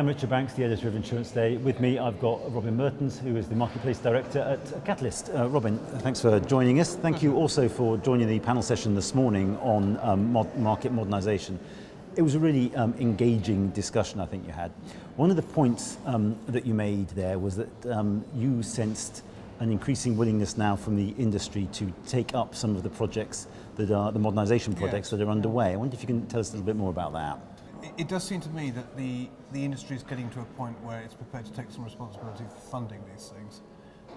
I'm Richard Banks, the editor of Insurance Day. With me, I've got Robin Merttens, who is the Marketplace Director at Qatarlyst. Robin, thanks for joining us. Thank you also for joining the panel session this morning on market modernisation. It was a really engaging discussion, I think you had. One of the points that you made there was that you sensed an increasing willingness now from the industry to take up some of the projects that are the modernisation projects that are underway. I wonder if you can tell us a little bit more about that. It does seem to me that the industry is getting to a point where it's prepared to take some responsibility for funding these things.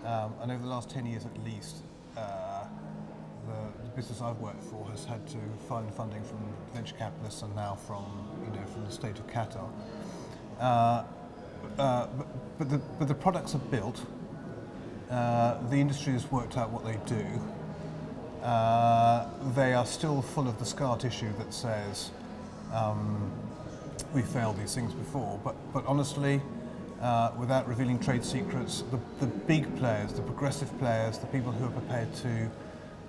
And over the last 10 years at least, the business I've worked for has had to find funding from venture capitalists and now from the state of Qatar. But the products are built. The industry has worked out what they do. They are still full of the scar tissue that says we failed these things before, but honestly, without revealing trade secrets, the big players, the progressive players, the people who are prepared to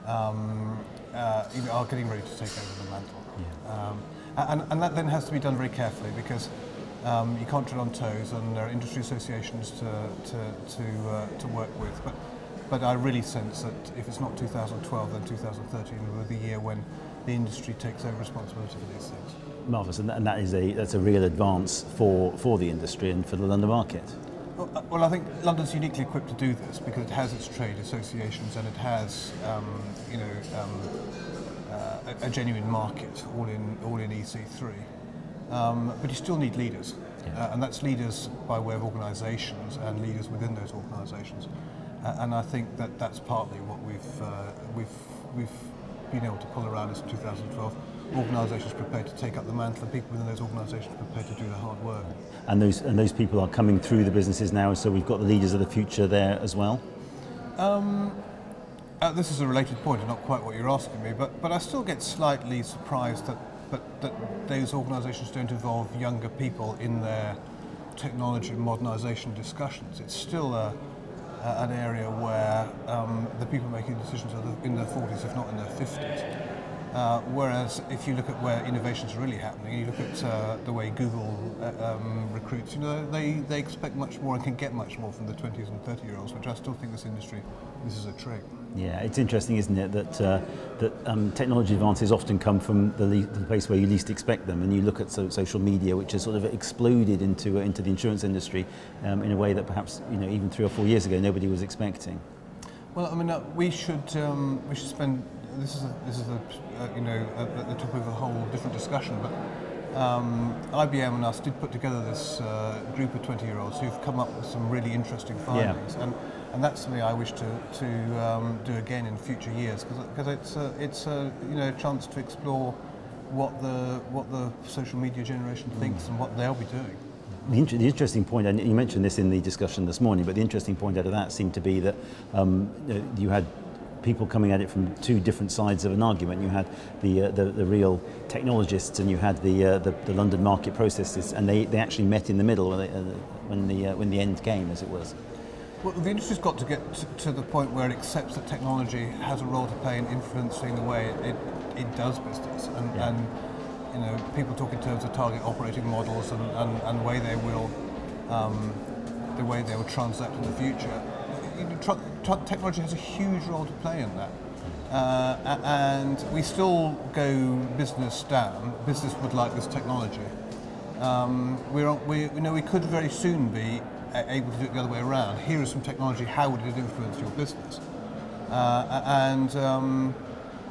are getting ready to take over the mantle. Yeah. And that then has to be done very carefully because you can't tread on toes, and there are industry associations to work with. But I really sense that if it's not 2012, then 2013 will be the year when the industry takes over responsibility for these things. Marvellous, and that's a real advance for the industry and for the London market. Well, I think London's uniquely equipped to do this because it has its trade associations and it has, a genuine market, all in EC3. But you still need leaders, and that's leaders by way of organisations and leaders within those organisations. And I think that that's partly what we've been able to pull around us in 2012. Organisations prepared to take up the mantle, and people within those organisations prepared to do the hard work. And those people are coming through the businesses now, so we've got the leaders of the future there as well? This is a related point, and not quite what you're asking me, but I still get slightly surprised that those organisations don't involve younger people in their technology modernisation discussions. It's still an area where the people making decisions are in their 40s, if not in their 50s. Whereas if you look at where innovations are really happening, you look at the way Google recruits, they expect much more and can get much more from the 20s and 30-year-olds, which I still think this is a trick. Yeah, it's interesting, isn't it, that technology advances often come from the place where you least expect them, and you look at social media, which has sort of exploded into the insurance industry in a way that perhaps even 3 or 4 years ago nobody was expecting. Well, I mean, we should spend. This is at the top of a whole different discussion, but IBM and us did put together this group of 20-year-olds who've come up with some really interesting findings, and that's something I wish to do again in future years because it's a chance to explore what the social media generation thinks and what they'll be doing. The interesting point, and you mentioned this in the discussion this morning, but the interesting point out of that seemed to be that you had people coming at it from two different sides of an argument. You had the real technologists, and you had the London market processes, and they actually met in the middle when the end came, as it was. Well, the industry's got to get to the point where it accepts that technology has a role to play in influencing the way it does business, and people talk in terms of target operating models and the way they will transact in the future. Technology has a huge role to play in that, and we still go business down. Business would like this technology. We could very soon be able to do it the other way around. Here is some technology. How would it influence your business?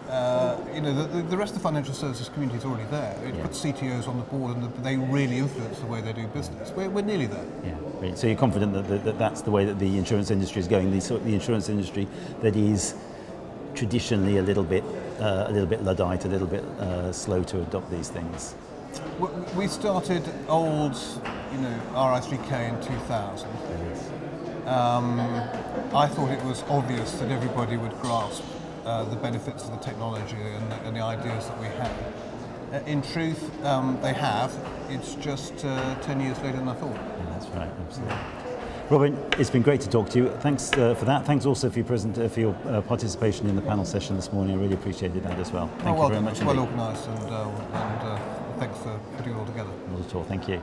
The rest of the financial services community is already there. It puts CTOs on the board, and they really influence the way they do business. We're nearly there. Yeah. So you're confident that that's the way that the insurance industry is going. The insurance industry that is traditionally a little bit Luddite, a little bit slow to adopt these things. We started old, RI3K in 2000. I thought it was obvious that everybody would grasp the benefits of the technology and the ideas that we had. In truth, they have. It's just 10 years later than I thought. Yeah, that's right, absolutely. Robin, it's been great to talk to you. Thanks for that. Thanks also for your participation in the panel session this morning. I really appreciated that as well. Thank you very much. It's well organised, and thanks for putting it all together. Not at all. Thank you.